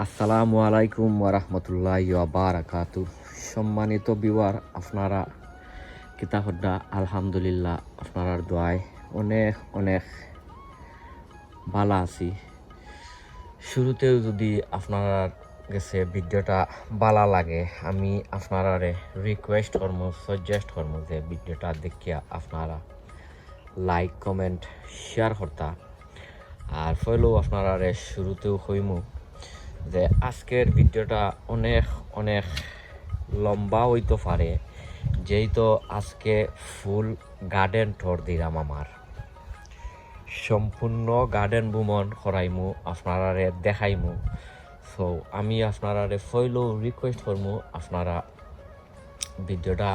আসসালামু আলাইকুম ওরহমতুল্লাহি ওয়াবারাকাতু। সম্মানিত বিওয়ার, আপনারা কিতাহদ্দা আলহামদুলিল্লাহ আপনার দোয়ায় অনেক অনেক ভালো আছি। শুরুতেও যদি আপনার গেছে ভিডিওটা ভালো লাগে, আমি আপনারা রিকোয়েস্ট করবো, সাজেস্ট করবো যে ভিডিওটা দেখিয়া আপনারা লাইক কমেন্ট শেয়ার করতা। আর ফলেও আপনারা শুরুতেও হইমু যে আজকের ভিডিওটা অনেক অনেক লম্বা হইতে পারে, যেহেতু আজকে ফুল গার্ডেন ট্যুর দিলাম, আমার সম্পূর্ণ গার্ডেন ভ্রমণ করাইমু, আপনারা দেখাইমু। সো আমি আপনারা ফইলেও রিকোয়েস্ট করবো আপনারা ভিডিওটা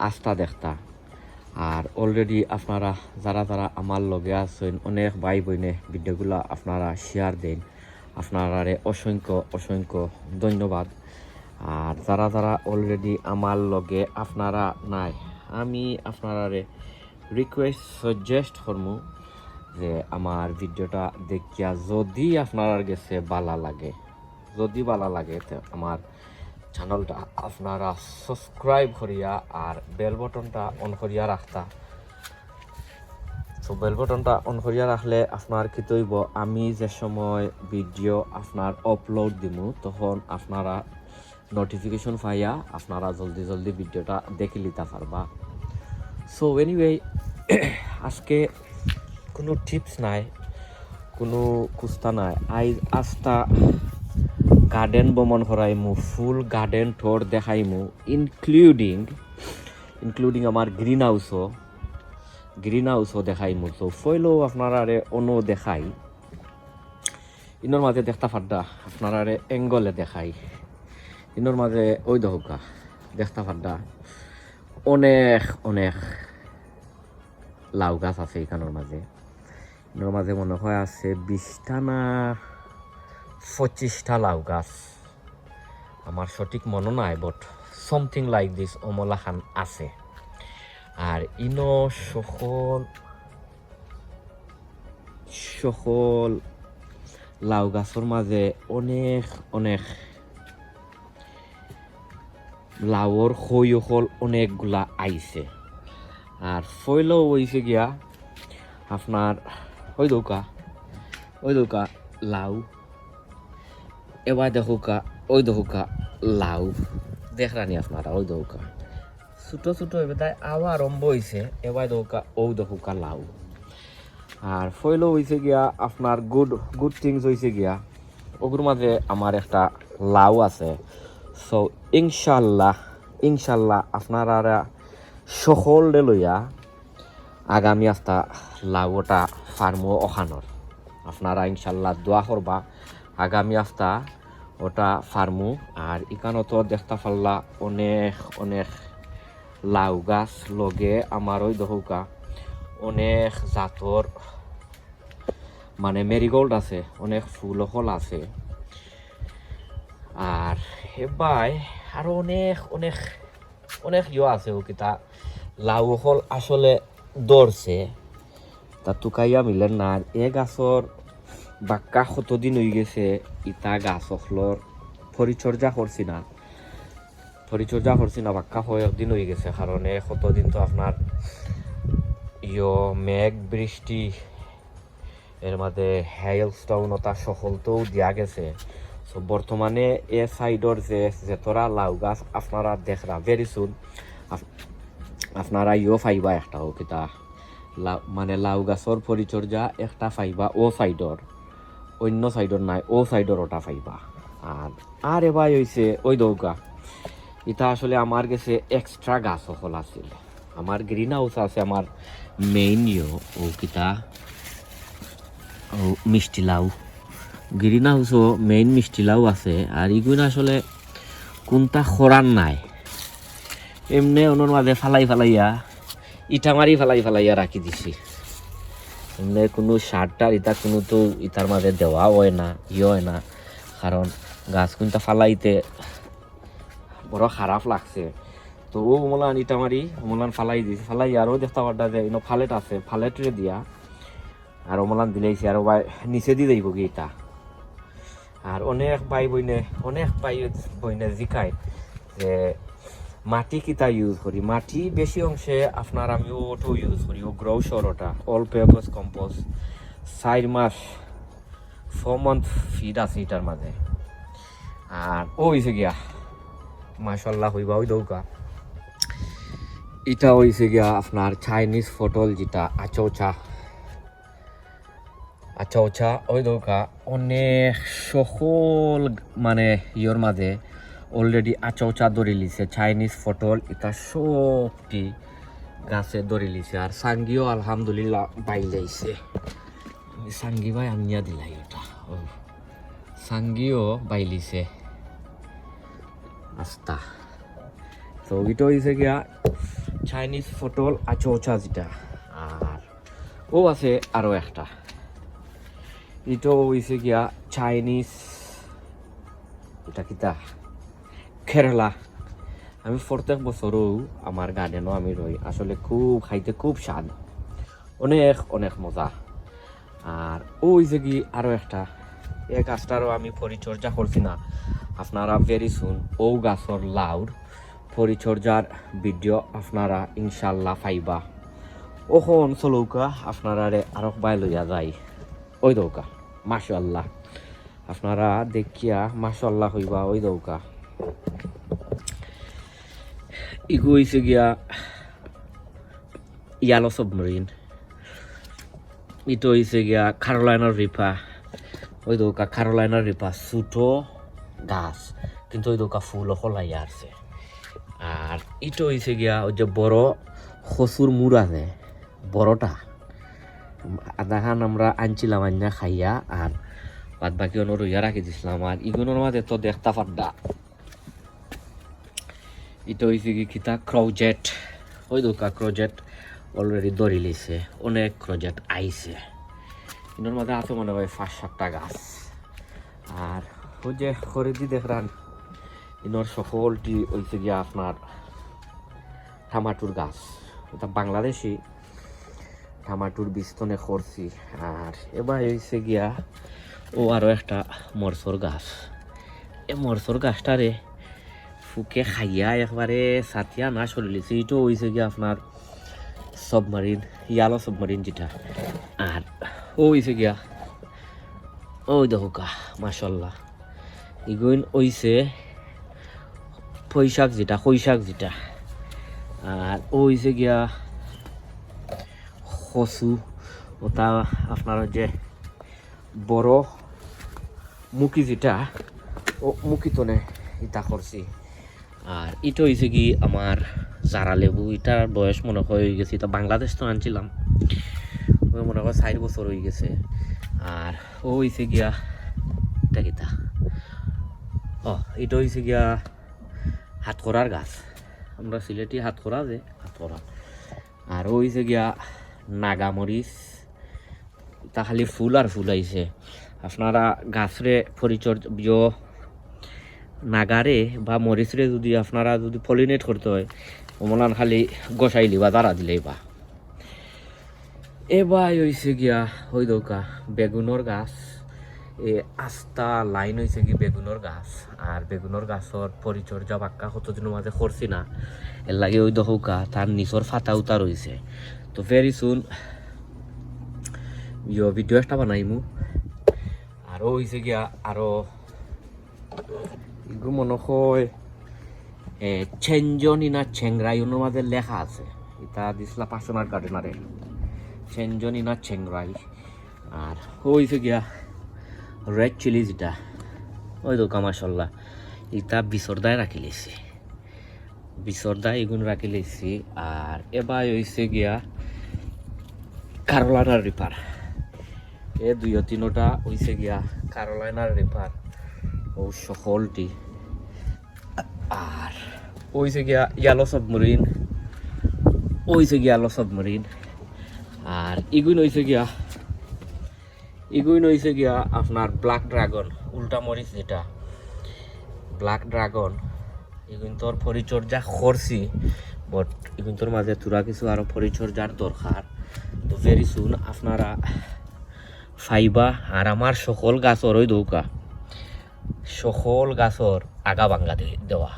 আস্থা দেখতা। আর অলরেডি আপনারা যারা যারা আমার লগে আছেন, অনেক ভাই বোনে ভিডিওগুলো আপনারা শেয়ার দেন, আপনারা অসংখ্য অসংখ্য ধন্যবাদ। আর যারা যারা অলরেডি আমার লগে আপনারা নাই, আমি আপনারা রিকোয়েস্ট সাজেস্ট করবো যে আমার ভিডিওটা দেখিয়া যদি আপনার গেছে ভালো লাগে, যদি ভালো লাগে তো আমার চ্যানেলটা আপনারা সাবস্ক্রাইব করিয়া আর বেল বটনটা অন করিয়া রাখতা। তো বেল বটনটা অন করিয়া রাখলে আপনার কি তৈব, আমি যে সময় ভিডিও আপনার আপলোড দিব তখন আপনারা নোটিফিকেশন পাইয়া আপনারা জলদি জলদি ভিডিওটা দেখে নিতে পারবা। সো এনিওয়ে, আজকে কোনো টিপস নাই, কোনো কুস্তা নাই, আজটা গার্ডেন ভ্রমণ করাইমু, ফুল গার্ডেন ট্যুর দেখাইমু, ইনক্লুডিং আমার গ্রিন হাউসও দেখাইমু। তো ফইলেও আপনারা অন্য দেখাই, ইনোর মাঝে দেখতে পাড্ডা আপনারা এঙ্গলে দেখাই, ইনোর মাঝে ওই দহকা দেখতে পাড্ডা অনেক অনেক লাউ গাছ আছে এখানোর মাঝে। ইনোর মাঝে মনে হয় আছে 20টা না 25টা লাউ গাছ, আমার সঠিক মনে নাই, বাট সামথিং লাইক দিস অমলা খান আছে। আর ইনো সকল সকল লাউ গাছের মাঝে অনেক অনেক লাউর খৈল অনেকগুলা আইছে। আর ফইলেও হয়েছে গিয়া আপনার ওই দৌকা লাউ, এবার দেখুকা ওই দৌকা লাউ, দেখরানি আপনারা ওই দৌকা ছোটো ছোটো এবার আবার আরম্ভ হয়েছে, এবার দৌকা ওই দৌকা লাউ। আর ফইলেও হয়েছে গিয়া আপনার গুড থিংস হয়েছে গিয়া ওগুর মাঝে আমার একটা লাউ আছে। সো ইনশাল্লাহ আপনারা সকলে লইয়া আগামী আস্তা লাউটা ফার্মও ওখানোর আপনারা ইনশাল্লাহ দোয়া করবা, আগামী আস্তা ওটা ফার্মু। আর এখানে তো দেখতে পারলা অনেক অনেক লাউ গাছ, লগে আমার ওই দহকা অনেক জাতর মানে মেরিগোল্ড আছে, অনেক ফুল ফল আছে। আর এবার আরো অনেক অনেক অনেক আছে ও কিতা লাউ ফল আসলে দৌড়ছে তা তুকাইয়া মিলেন না। আর এ গাছর বাক্কা কতদিন হয়ে গেছে ইতা গাছ হলর পরিচর্যা করছি না বাক্কা কয়েকদিন হয়ে গেছে, কারণ কতদিন তো আপনার মেঘ বৃষ্টি এর মধ্যে হেলস্টোনতা সকলতেও দিয়া গেছে। সো বর্তমানে এ সাইডর যেতরা লাউ গাছ আপনারা দেখরা ভেরি সুন আপনারা ফাইবা একটা হোক কিতা মানে লাউ গাছর পরিচর্যা একটা ফাইবা ও সাইডর, অন্য সাইডর নাই, ও সাইডর ওটা ফাইবা। আর এবার হয়েছে ওই দৌকা এটা আসলে আমার গেছে এক্সট্রা গাছ সকল আছিল, আমার গ্রিন হাউস আছে, আমার মেইন ও কিতা ও মিষ্টি লাউ, গ্রিন হাউসও মেইন মিষ্টি লাউ আছে। আর এগুলো আসলে কোনটা খরান নাই, এমনি ওনার মাঝে ফালাইয়া ইটা মারি ফালাইয়া রাখি দিছি, এমনি কোনো সারটার ইটা কোনো তো ইটার মাঝে দেওয়া হয় না, হয় না, কারণ গাছ কোনটা ফালাইতে বড় খারাপ লাগছে। তো ও ওমলান ইটা মারি ওমলান ফালাই দিছি, ফালাই আরও দেখতে পারটা যে ইনো ফালেট আছে, ফালেটরে দিয়া আর ওমলান দিলেইছি আর নিচে দিয়ে যাইব কি ইটা। আর অনেক ভাই বইনে জিকায় যে মাটি কিতা ইউজ করি, মাটি বেশি অংশে আপনার আমি ওটো ইউজ করি, ও গ্রো সরটা অল পারপাস কম্পোস্ট 4 মাস 4 মান্থ ফিড আছে এটার মাঝে। আর ও হয়েছে গিয়া মাশাল্লাহ হইবা ওই দৌকা, এটা হয়েছে গিয়া আপনার চাইনিজ ফটল যেটা আচৌচা ওই দৌকা অনেক সকল মানে ইয়র মাঝে অলরেডি আচৌচা ধরে লিছে, চাইনিজ ফটল এটা সবটি গাছে ধরে লিছে। আর সাঙ্গিও আলহামদুলিল্লাহ বাইলাইছে, আমি সাঙ্গি ভাই আনিয়া দিলাই ওটা, ও সাঙ্গিও বাইলিছে আস্তা। তো এটা হয়েছে গিয়া চাইনিজ ফটল আচৌচা যেটা। আর ও আছে আরও একটা, এটাও হয়েছে গিয়া চাইনিজ, এটা কিতা কেরালা। আমি প্রত্যেক বছরও আমার গার্ডেনও আমি রই, আসলে খুব খাইতে খুব স্বাদ, অনেক অনেক মজা। আর ও হয়েছে কি আরও একটা, এই গাছটারও আমি পরিচর্যা করছি না, আপনারা ভেরি সুন ও গাছর লাউর পরিচর্যার ভিডিও আপনারা ইনশাল্লাহ পাইবা। ওখন চলৌকা আপনারা আরো বাই লইয়া যায় ওই দৌকা মাশাল্লাহ, আপনারা দেখিয়া মাশাল্লাহ হইবা ওই দৌকা। ইগু হয়েছে গিয়া ইয়ালো সাবমেরিন, এটা হয়েছে গিয়া ক্যারোলাইনার রিপা, ওই দৌকা ক্যারোলাইনার রিপা ছোটো গাছ কিন্তু ওই দৌকা ফুলও ফলাইয়া আসছে। আর এটা হয়েছে গিয়া ওই যে বড় খসুর মুড় আছে বড়টা, আধাখান আমরা আনছিলাম আন্যা খাইয়া, আর বাদ বাকি অন্য রইয়া রাখি দিছিলাম। আর ইগুনোর মাঝে তো দেখতা পাড্ডা, এটা হয়েছে কি কিতা ক্রোজেট, ওই দোকা ক্রোজেট অলরেডি ধরি লিছে, অনেক ক্রোজেট আইছে ইনোর মাঝে আছে মনে হয় 5-7টা গাছ। আর ওই যে খরিদি দেখরান ইনোর সকলটি হয়েছে গিয়া আপনার টমাটোর গাছ, এটা বাংলাদেশি টমাটোর বিস্তনে করছি। আর এবার হয়েছে গিয়া ও আরও একটা মরসর গাছ, এই মরসর গাছটারে ফুকে খাইয়া একবারে সাথিয়া না সরিলিছে, এটাও হয়েছে গিয়া আপনার সাবমারিন ইয়ালো সাবমারিন যেটা। আর ও হয়েছে গিয়া ওই দেখোকা মাশাল্লাহ ইগুইন হইছে পৈশাক যেটা। আর ও হয়েছে গিয়া কচু, ওটা আপনার যে বড় মুখি যেটা, ও মুখি তো নে ইটা করছি। আর এটা হয়েছে কি আমার জারা লেবু, এটার বয়স মনে হয়ে গেছে, এটা বাংলাদেশ তো আনছিলাম, ওই মনে হয় 4 বছর হয়ে গেছে। আর ও হয়েছে গিয়া এটা কিতা, এটা হয়েছে গিয়া হাতকড়ার গাছ, আমরা সিলেটি হাতকড়া যে হাতকড়া। আর ও হয়েছে গিয়া নাগামরিচ, তা খালি ফুল আর ফুল আইছে। আপনারা গাছরে পরিচর্যা নাগারে বা মরিচরে যদি আপনারা যদি পলিনেট করতে হয় ওমলান খালি গসাইলি বা দাঁড়া দিলেই বা। এবার হয়েছে গিয়া ওই দৌকা বেগুনের গাছ, এ আস্তা লাইন হয়েছে কি বেগুনের গাছ। আর বেগুনের গাছর পরিচর্যা বাক্কা কতদিনের মাঝে করছি না, এর লাগে ওই দৌকা তার নিচর ফাটা উতা রয়েছে। তো ভেরি সুন ভিডিও একটা বানাইমু। আরও হয়েছে গিয়া আরও এগুলো মনে হয় চেঞ্জনি না চেংরাই ওনার মাঝে লেখা আছে, এটা দিছিলা পাশনার গার্ডেনারে চেঞ্জনি না চেংরাই। আর হয়েছে গিয়া রেড চিলি যেটা, ওই দোকা মাশাল্লাহ এটা বিচরদায় রাখি লেছি, বিচরদায় এগুলো রাখি লেছি। আর এবার হয়েছে গিয়া ক্যারোলাইনার রিপার, এ 2-3টা হয়েছে গিয়া ক্যারোলাইনার রিপার ও সকলটি। আর হয়েছে গিয়া ইয়ালো সাবমেরিন, আর ইগুইন হয়েছে গিয়া আপনার ব্ল্যাক ড্রাগন, উল্টা মরিচ যেটা ব্ল্যাক ড্রাগন। এগুন তোর পরিচর্যা করছি, বাট এগুন তোর মাঝে তোরা কিছু আরো পরিচর্যার দরকার। তো ভেরি সুন আপনারা ফাইবা। আর আমার সকল গাছ ওরই দৌকা সকল গাছর আগা ভাঙ্গা দেওয়া,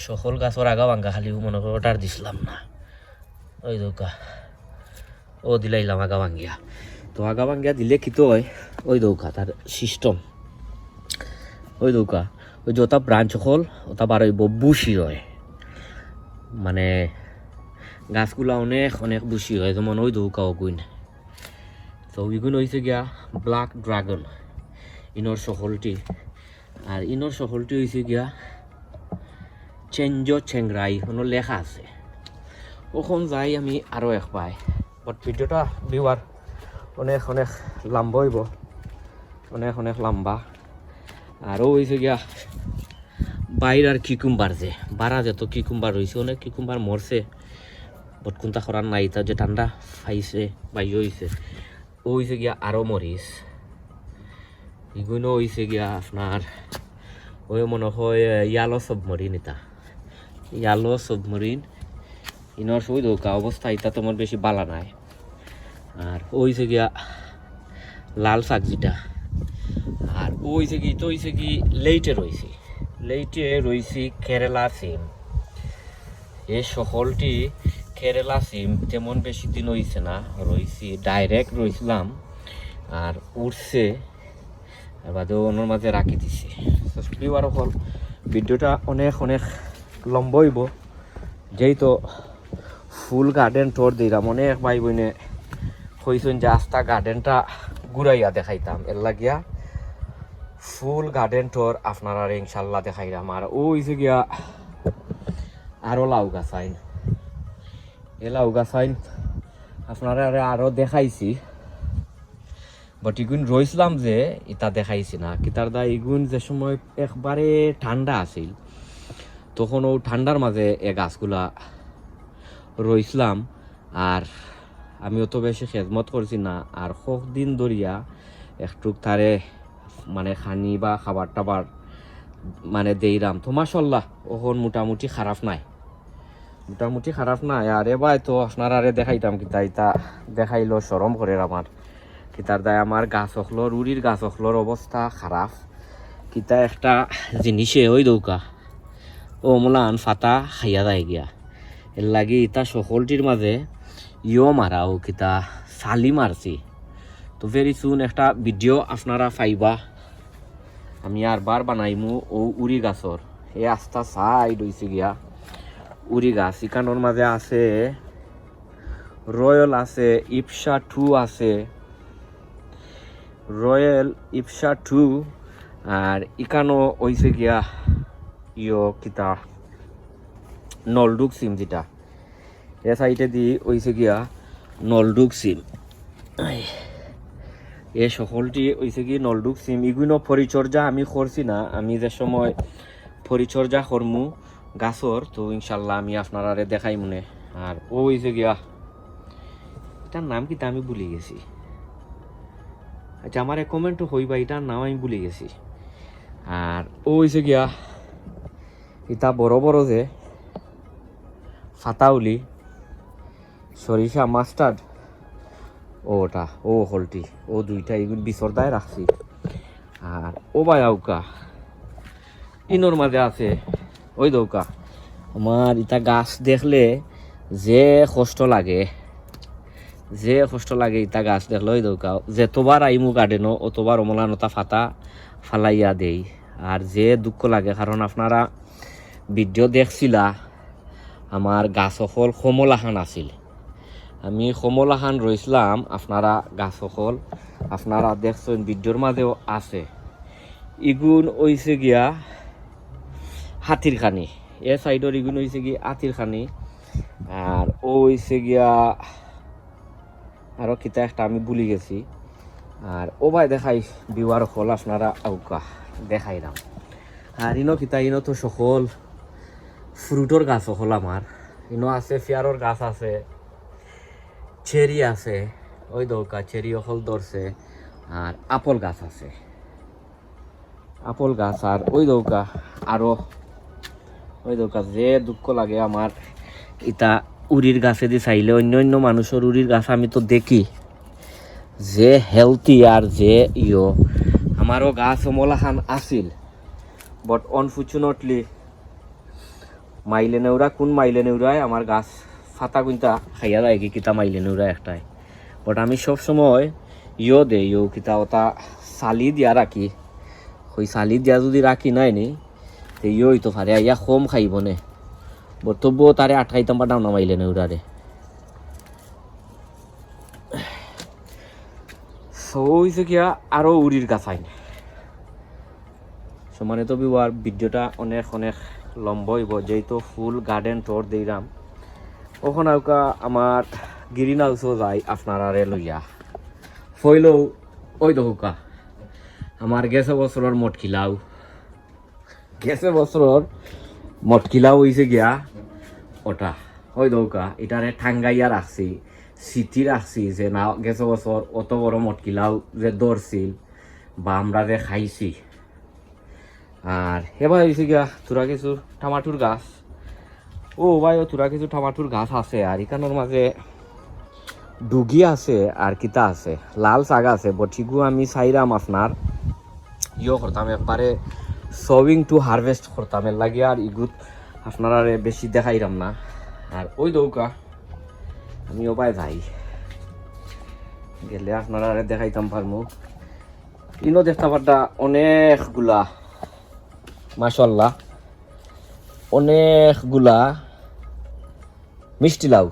সকল গাছর আগা ভাঙ্গা, খালি মনে করো ওটার দিছিলাম না, ওই দৌকা ও দিলাইলাম আগা ভাঙ্গিয়া। তো আগা ভাঙ্গিয়া দিলে কি তো হয়, ওই দৌকা তার সিস্টেম, ওই দৌকা ওই যে ওটা ব্রাঞ্চ হল ওটা বার হইব বুশি হয়, মানে গাছগুলা অনেক অনেক বুশি হয়, যেমন ওই দৌকা অগুইন। তো ওইগুন হয়েছে গিয়া ব্ল্যাক ড্রাগন ইনোর সকলটি, আর ইনোর সকলটি হয়েছে গিয়া চেঞ্জো চেংরাই কোনো লেখা আছে, ওখান যাই আমি আরও এক পাই। বাট ভিডিওটা ভিউয়ার অনেক অনেক লম্বা হইব, অনেক অনেক লম্বা। আরও হয়েছে গিয়া বাইর আর কিকুম্বার যে বারা যেত কিকুম্বার রয়েছে, অনেক কিকুম্বার মরছে, বাট কোনটা করার নাই, তা যে ঠান্ডা খাইছে বাই হয়েছে। ও হয়েছে গিয়া আরও মরিচ, এগুলো হয়েছে গিয়া আপনার ওই মনে হয় ইয়ালো সাবমেরিন, এটা ইয়ালো সাবমেরিন ইনর সই দৌকা অবস্থা, এটা তোমার বেশি বালা নাই। আর ওইছে গিয়া লাল শাক যেটা, আর ওইছে কি তো হয়েছে কি লেইটে রয়েছে, লেইটে রয়েছি কেরালা সিম। এই সকলটি কেরালা সিম তেমন বেশি দিন হয়েছে না, রয়েছি ডাইরেক্ট রয়েছিলাম আর উঠছে, আর বাদেও ওনার মাঝে রাখি দিছি। ভিউয়ার হল ভিডিওটা অনেক অনেক লম্বা হইব, যেহেতু ফুল গার্ডেন টোর দিলাম, অনেক ভাই বোনে হয়েছেন যে আস্তা গার্ডেনটা ঘুরাইয়া দেখাইতাম, এর লাগিয়া ফুল গার্ডেন টোর আপনারা ইনশাল্লাহ দেখাইলাম। আর ওই যে গিয়া আরও লাউ গাছ আইন, এ লাউ গাছ আইন আপনারা আরও দেখাইছি, বাট ইগুন রইছিলাম যে ইটা দেখাইছি না, কিতার দা ইগুন যে সময় একবারে ঠান্ডা আছিল, তখন ও ঠান্ডার মাঝে এ গাছগুলা রইছিলাম, আর আমি অত বেশি খেজমত করছি না, আর সব দিন ধরিয়া একটু তারে মানে খানি বা খাবার টাবার মানে দেইরাম। তো মাশাল্লাহ ওখন মোটামুটি খারাপ নাই, মোটামুটি খারাপ নাই। আর এবার তো আপনার আরে দেখাইতাম কিতা, ইতা দেখাইলো সরম করে আমার, কিতার দায় আমার গাছ অখলোর উড়ির গাছ অখলোর অবস্থা খারাপ। কিতা একটা জিনিসে ওই দৌকা ও মোলান ফাতা খাইয়া যায় গিয়া, এর লাগি ইতা সকলটির মাঝে ইও মারা ও কিতা সালি মারছি। তো ভেরি সুন একটা ভিডিও আপনারা পাইবা, আমি আর বার বানাইমু ও উড়ি গাছর, এ আস্তা সাইড হয়েছে গিয়া উড়ি গাছ। ইকানোর মাঝে আছে রয়্যাল আছে, ইপসা 2 আছে, রয়্যাল ইপসা 2, আর ইকানো হয়েছে গিয়া ইয়ো কিতা নলডুক সিম, যেটা এ সাইডে দিয়ে হয়েছে গিয়া নলডুক সিম। এ সকলটি হয়েছে কি নলডুক সিম। এগুলো পরিচর্যা আমি করছি না, আমি যে সময় পরিচর্যা করমু গাছর, তো ইনশাল্লাহ আমি আপনারা দেখাই মনে। আর ও হয়েছে গিয়া এটার নাম কি তা আমি ভুলে গেছি, আচ্ছা আমার কমেন্টও হইবা, এটার নাম আমি ভুলে গেছি। আর ও হয়েছে গিয়া এটা বড় বড় যে ফাতাউলি সরিষা মাস্টার্ড, ওটা ও হলটি ও দুইটা এগুলো বিচরদায় রাখছি। আর ও ভাই আউকা ইনোর মাঝে আছে ওই দৌকা, আমার ইটা গাছ দেখলে যে কষ্ট লাগে, যে কষ্ট লাগে ইটা গাছ দেখলে ওই দৌকা, যেতবার আইমু গার্ডেনও অতবার অমলানতা ফাতা ফালাইয়া দেই। আর যে দুঃখ লাগে, কারণ আপনারা ভিডিও দেখছিলা আমার গাছ সকল কমলাখান আছিল, আমি কমলাখান রইছিলাম, আপনারা গাছ সকল আপনারা দেখছেন ভিডিওর মাঝেও আছে। ইগুন হইছে গিয়া হাতির খানি, এ সাইডর ইগুন হইছে গিয়া হাতির খানি। আর ও হইছে গিয়া আরও কিতা একটা আমি ভুলি গেছি। আর ও ভাই দেখাই বিওয়ার হল আপনারা আউকা দেখাইলাম। আর ইনো কিতা ইনো তো সকল ফ্রুটর গাছ হল আমার, ইনো আছে ফিয়ারর গাছ আছে, চেরি আছে, ওই দৌকা চেরি হল ধরছে, আর আপল গাছ আছে, আপল গাছ। আর ওই দৌকা আরও ওই দৌকা যে দুঃখ লাগে আমার, ইটা উড়ির গাছে দিয়ে চাইলে অন্য অন্য মানুষের উড়ির গাছ আমি তো দেখি যে হেলথি আর যে আমারও গাছ অমলাখান আছিল, বাট অনফর্চুনেটলি মাইলে নেউরা কোন মাইলে নেউরায় আমার গাছ ফাতা কুইন্তা খাইয়া যায় কি কিতা মাইলে নেউরা একটাই। বাট আমি সব সময় দেই কিতা ওটা চালি দিয়া রাখি, ওই চালি দিয়া যদি রাখি নাই নি তো তো ফারে আইয়া কম খাইব নে, বাট তবুও তারে আটকাইতাম পাঠাম না মাইলে নেউরারে। হয়েছে কিয়া আরও উড়ির গাছ আইন সমানে তো বিবার ভিডিওটা অনেক অনেক লম্বা হইব, যেহেতু ফুল গার্ডেন টোর দিলাম। ওখানে আমার গ্রিন হাউসও যাই আপনারারে লইয়া ফইলেও ওই দোকা আমার গেছে বছরের মটকিলাও হয়েছে গিয়া ওটা ওই দৌকা এটারে ঠাঙ্গাইয়া রাখছি, সিটি রাখছি যে না গেছে বছর অত বড় মটকিলাও যে দৌড়ছিল বা আমরা যে খাইছি। আর এবার হয়েছে গিয়া তোরা কিছু টমাটোর গাছ, ও ভাই তোরা কিছু টমাটোর গাছ আছে, আর এখানোর মাঝে ডুগি আছে আর কিতা আছে লাল শাক আছে, বটিগু আমি চাইরাম আপনার করতাম একবারে সবিং টু হারভেস্ট করতাম এর লাগে, আর ইগুত আপনারা বেশি দেখাইরাম না। আর ওই দৌকা আমি ওপায় যাই গেলে আপনারা দেখাইতাম পারমু। ইনো দেখতে পারটা অনেকগুলা মাশাআল্লাহ অনেকগুলা মিষ্টি লাউ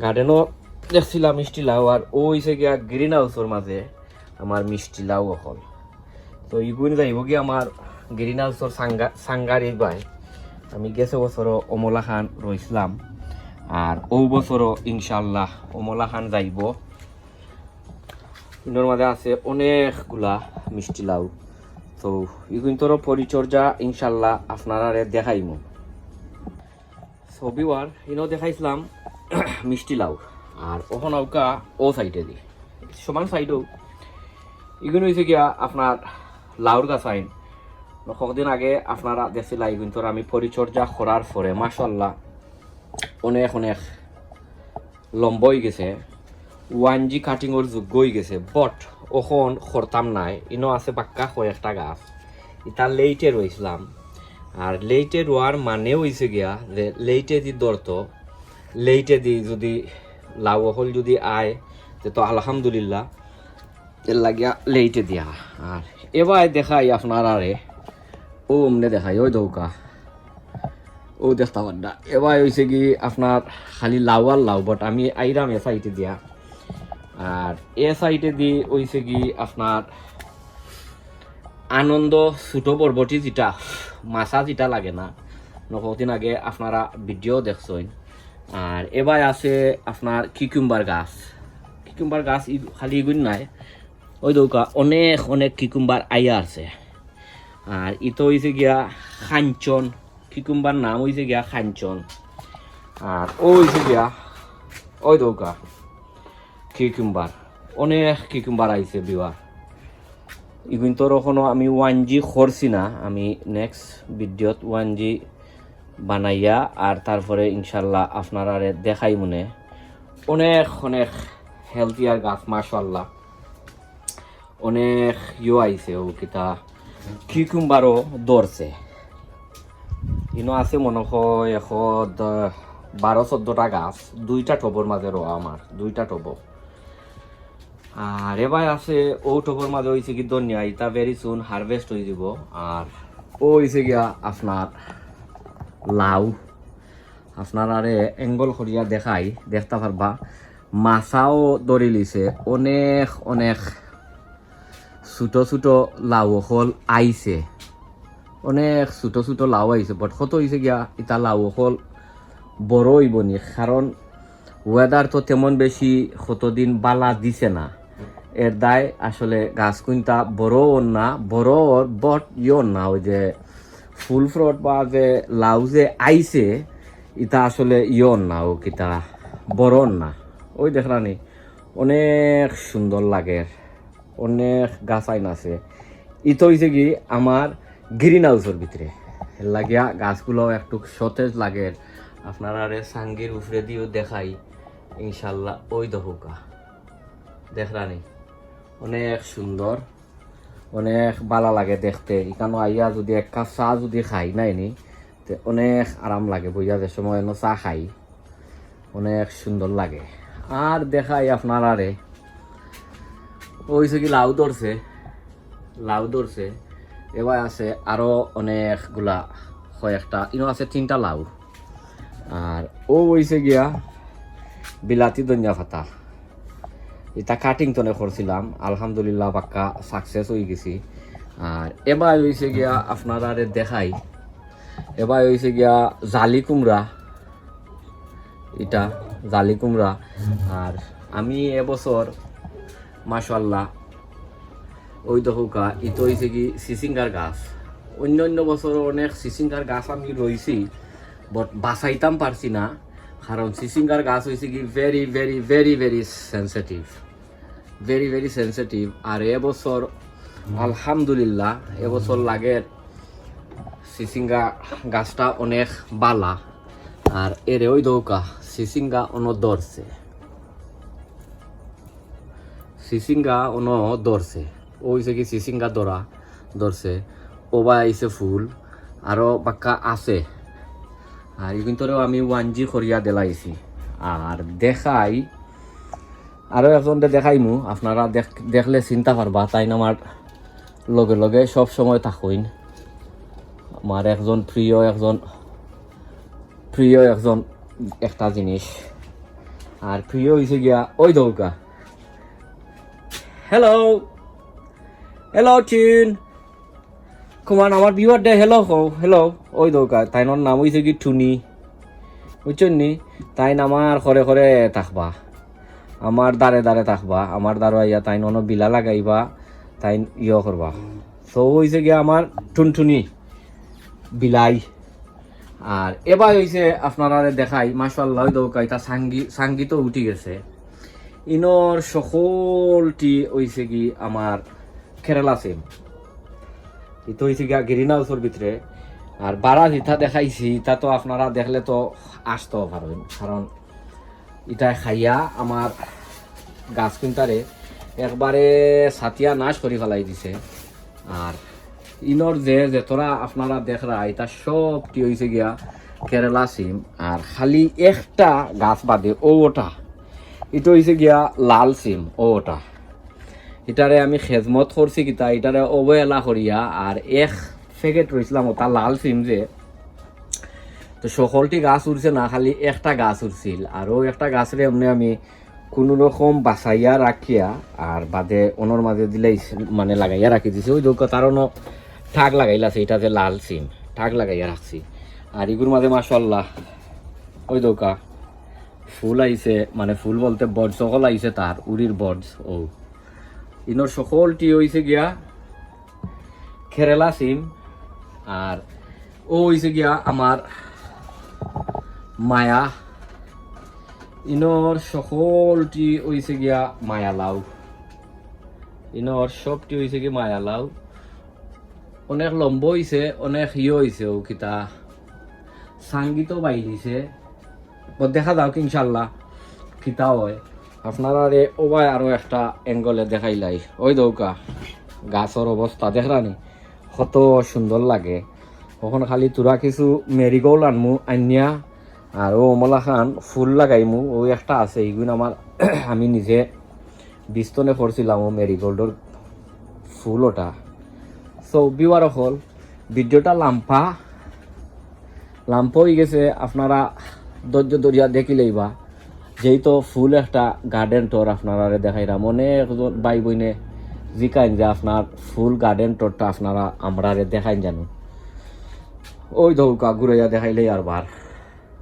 গার্ডেনও দেখছিলাম মিষ্টি লাউ, আর ওইসে গিয়া গ্রিন হাউসের মাঝে আমার মিষ্টি লাউ অকল। তো ইগুন যাইব কি আমার গ্রিন হাউসের সাঙ্গার এইবাই আমি গেছে বছরও অমলা খান রইছিলাম, আর ও বছরও ইনশাল্লাহ অমলা খান যাইব। ইনোর মাঝে আছে অনেকগুলা মিষ্টি লাউ, তো ইগুন তোর পরিচর্যা ইনশাল্লাহ আপনারা দেখাইম। ছবিওয়ার ইনো দেখাইছিলাম মিষ্টি লাউ, আর ওখান নৌকা ও সাইডে দি সমান সাইডেও ইগুন হয়েছে গিয়া আপনার লাউর গাছ আইন। কতদিন আগে আপনারা দেখছিলা ইগুন তোর আমি পরিচর্যা করার পরে মাশাআল্লাহ অনেক অনেক লম্বা হয়ে গেছে, 1G কাটিংয়ের যোগ্য হয়ে গেছে, বট ওখন করতাম নাই। ইনো আছে পাক্কা কয়েকটা গাছ ইটা লেইটে রয়েছিলাম, আর লেইটে রোয়ার মানে হয়েছে গিয়া যে লেইটে দি দরত লেইটে দি যদি লাউ হল যদি আয় তো আলহামদুলিল্লাহ এর লাগিয়া লেইটে দিয়া। আর এবার দেখাই আপনারারে ও অমনে দেখাই ওই দৌকা ও দেখতে পাড্ডা এবার হয়েছে কি আপনার খালি লাউ আর লাউ, বট আমি আইরাম এ সাইডে দিয়া, আর এ সাইডে দি হয়েছে কি আপনার আনন্দ ছোটো বরবটি যেটা মাছা যেটা লাগে না, কতদিন আগে আপনারা ভিডিও দেখছেন। আর এবার আছে আপনার কিকুম্বার গাছ খালি এগুন নাই, ওই দৌকা অনেক অনেক কিকুম্বার আইয়া আছে। আর ইতো হয়েছে গিয়া খাঞ্চন, কিকুম্বার নাম হয়েছে গিয়া খাঞ্চন, আর ও হয়েছে গিয়া ওই দৌকা কিকুম্বার, অনেক কিকুম্বার আইছে বিবার। ইগুন তোর এখনো আমি 1G করছি না, আমি নেক্সট ভিডিওত 1G বানাইয়া আর তারপরে ইনশাল্লাহ আপনারা দেখাই মনে অনেক অনেক হেলথিয়ার গাছ মাশাআল্লাহ অনেক আইছে। ও কিতা কিকুম্বারও দৌড়ছে, ইনো আছে মনে হয় 12-14টা গাছ, 2টা টবর মাঝে রোয়া আমার 2টা টব। আর এবার আছে ও টবর মাঝে হয়েছে কি ধনিয়া, ইটা ভেরি সুন হারভেস্ট হয়ে যাব। আর ও হয়েছে গিয়া আপনার লাউ, আপনারা এঙ্গল করিয়া দেখাই দেখতে পারবা মাছাও দড়ি লিছে, অনেক অনেক ছোট ছোট লাউ হল আইছে, অনেক ছোট ছোট লাউ আইছে, বট কত হয়েছে গিয়া ইটা লাউ হল বড় হইব নি, কারণ ওয়েদার তো তেমন বেশি কতদিন বালা দিছে না, এর দায় আসলে গাছ কুইন্তা বড় না বড় বট না, ওই যে ফুল ফ্রুট বা যে লাউ যে আইছে ইটা আসলে না, ও কিতা বড় না। ওই দেখলানি অনেক সুন্দর লাগে, অনেক গাছ আইন আছে। ইতো হয়েছে কি আমার গ্রিন হাউসের ভিতরে লাগিয়া গাছগুলো একটু সতেজ লাগে। আপনারা সাঙ্গির উপরে দিয়েও দেখাই ইনশাল্লাহ, ওই দহুকা দেখলানি অনেক সুন্দর অনেক ভালো লাগে দেখতে। এখানে আইয়া যদি এক কাপ চা যদি খাই নাইনি তে অনেক আরাম লাগে, বুঝা যে সময় এনে চা খাই অনেক সুন্দর লাগে। আর দেখাই আপনার আরে ওইছে কি লাউ ধরছে এবার আছে আরো অনেকগুলা, কয়েকটা ইনো আছে 3টা লাউ। আর ও হইছে গিয়া বিলাতি ধনিয়া পাতা, এটা কাটিং তনে করছিলাম, আলহামদুলিল্লাহ পাক্কা সাকসেস হয়ে গেছি। আর এবার হইছে গিয়া আপনারা দেখাই, এবার হইছে গিয়া জালি কুমড়া, এটা জালি কুমড়া। আর আমি এবছর মাশাআল্লাহ ওই দহকা ইতো হইছে কি সিসিঙ্গার গাছ। অন্য বছর অনেক সিসিঙ্গার গাছ আমি রয়েছি, বাট বাঁচাইতাম পারছি না, কারণ সিসিঙ্গার গাছ হয়েছে কি very very very very sensitive, very very sensitive. আর এবছর আলহামদুলিল্লাহ এবছর লাগে সিসিঙ্গা গাছটা অনেক বালা। আর এর ওই দৌকা সিসিঙ্গা ধরছে, সিসিঙ্গা ধরছে, ওইছে কি সিসিঙ্গা ধরছে, ওবা আইছে ফুল আরো বাক্কা আছে। আর এই ভিতরেও আমি 1G করিয়া দিলাইছি। আর দেখাই আরো একজনকে দেখাইমু, আপনারা দেখলে চিন্তা পারবা, তাই না আমার লগে লগে সব সময় থাকুন। আমার একজন একটা জিনিস, আর প্রিয় হয়েছে গিয়া ওই দৌকা। হ্যালো হ্যালো চিন কুমান, আমার বিবার ডে হ্যালো হ্যালো। ওই দৌকা তাই নাম হয়েছে কি টুনি, বুঝছেন নি? তাই আমার ঘরে ঘরে থাকবা, আমার দাঁড়ে থাকবা, আমার দ্বারা ইয়া তাই বিলা লাগাইবা, তাই করবা। তো হয়েছে গিয়া আমার টুনটুনি বিলাই। আর এবার হয়েছে আপনারা দেখাই মাশাআল্লাহ ওই দৌকা এটা সাঙ্গি তো উঠি গেছে। ইনর সকলটি হয়েছে কি আমার কেরালা সিম, এটা হয়েছে গিয়া গ্রিন হাউসের ভিতরে। আর বারা যেটা দেখাইছি তা তো আপনারা দেখলে তো আসতেও পারবেন, কারণ এটা খাইয়া আমার গাছ কিনতারে একবারে ছাতিয়া নাশ করে ফেলাই দিছে। আর ইনর যে তোরা আপনারা দেখরা এটা সবটি হয়েছে গিয়া কেরালা সিম। আর খালি একটা গাছ বাদে ওটা, এটা হয়েছে গিয়া লাল সিম ওটা। এটারে আমি খেজমত করছি কিতা, এটারে অবহেলা করিয়া। আর এক প্যাকেট রয়েছিলাম ওটা লাল সিম যে, তো সকলটি গাছ উঠছে না, খালি একটা গাছ উঠছিল। আর ওই একটা গাছরে এমনি আমি কোনো রকম বাছাইয়া রাখিয়া আর বাদে ওনর মাঝে দিলে মানে লাগাইয়া রাখি দিছি। ওই দৌকা তারও ঠাক লাগাইলাছে, এটা যে লাল সিম ঠাক লাগাইয়া রাখছি। আর এগুর মাঝে মাশাআল্লাহ ওই দৌকা ফুল আইছে, মানে ফুল বলতে বর্ড সকল আইছে, তার উড়ির বর্ডস। ও ইনোর সকলটি হয়েছে গিয়া কেরালা সিম। আর ও হয়েছে গিয়া আমার মায়া, ইনোর সকলটি হয়েছে গিয়া মায়া লাউ, ইনোর সবটি হয়েছে কি মায়া লাউ। অনেক লম্ব হয়েছে, অনেক হয়েছে, ও কিতা সাঙ্গিত বাইলিছে, দেখা যাও ইনশাল্লাহ কিতা হয়। আপনারা রে ওবাই আরো একটা অ্যাঙ্গলে দেখাইলাই, ওই দৌকা গাছের অবস্থা দেখলানি কত সুন্দর লাগে। ওখানে খালি তোরা কিছু মেরিগোল্ড আনমু আনিয়া আর ও অমলা খান ফুল লাগাইমু। ওই একটা আছে এইগুলো আমার আমি নিজে বিস্তনে করছিলাম ও মেরিগোল্ডর ফুল ওটা। সো বিওয়ার হল ভিডিওটা লাম্পা হয়ে গেছে, আপনারা ধৈর্য ধরিয়া দেখিলেইবা। যেহেতু ফুল একটা গার্ডেন টোর আপনারা দেখাইলাম, অনেক ভাই বোনে জিকাইন যে আপনার ফুল গার্ডেন টোরটা আপনারা আমরা দেখাইন জানো। ওই দৌকা ঘুরাইয়া দেখাইলেই আর বার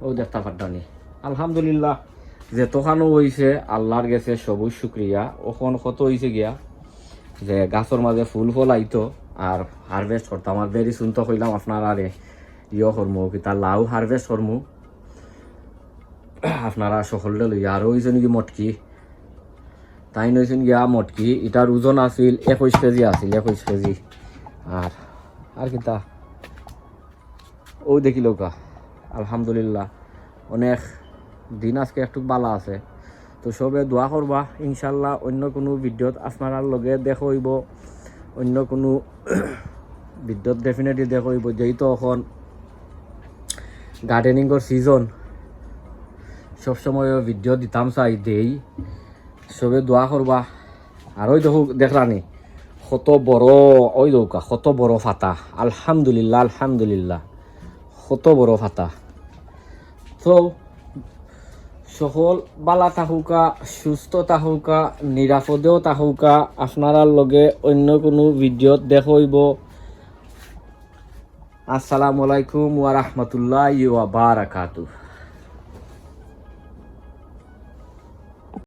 ও দেখতে পারতানি। আলহামদুলিল্লাহ যে তোখানো হয়েছে আল্লাহর গেছে সবুজ শুক্রিয়া। ওখান কত হয়েছে গিয়া যে গাছের মাঝে ফুল ফল আইতো আর হারভেস্ট করতাম। আর বেরি শুনতে কইলাম আপনারা আরে করমু কি তার লাউ হারভেস্ট করমু, আপনারা সকলটা লইয়া। আর ওইজন কি মটকি তাই নইছেন গিয়া মটকি, এটার ওজন আছিল 21 কেজি আছিল, 21 কেজি। আর কিতা ও দেখিল কা আলহামদুলিল্লাহ অনেক দিন আজকে একটু বালা আছে। তো সবে দোয়া করবা ইনশাল্লাহ অন্য কোনো ভিডিওত আপনার লগে দেখা হইব। অন্য কোনো ভিডিওত ডেফিনেটলি দেখব, যেহেতু এখন গার্ডেনিংয়ের সিজন, সবসময় ভিডিও দিতাম চাই দেই, সবে দোয়া করবা। আর ওই দেখলানি কত বড়, ওই দৌকা কত বড় ফাতা, আলহামদুলিল্লাহ আলহামদুলিল্লাহ, কত বড় ফাতা। তো সকল বালা থাকুকা, সুস্থ থাকুকা, নিরাপদেও থাকুকা, আপনার লগে অন্য কোনো ভিডিওত দেখব। আসসালামু আলাইকুম ওয়া রাহমাতুল্লাহি ওয়া বারাকাতুহু।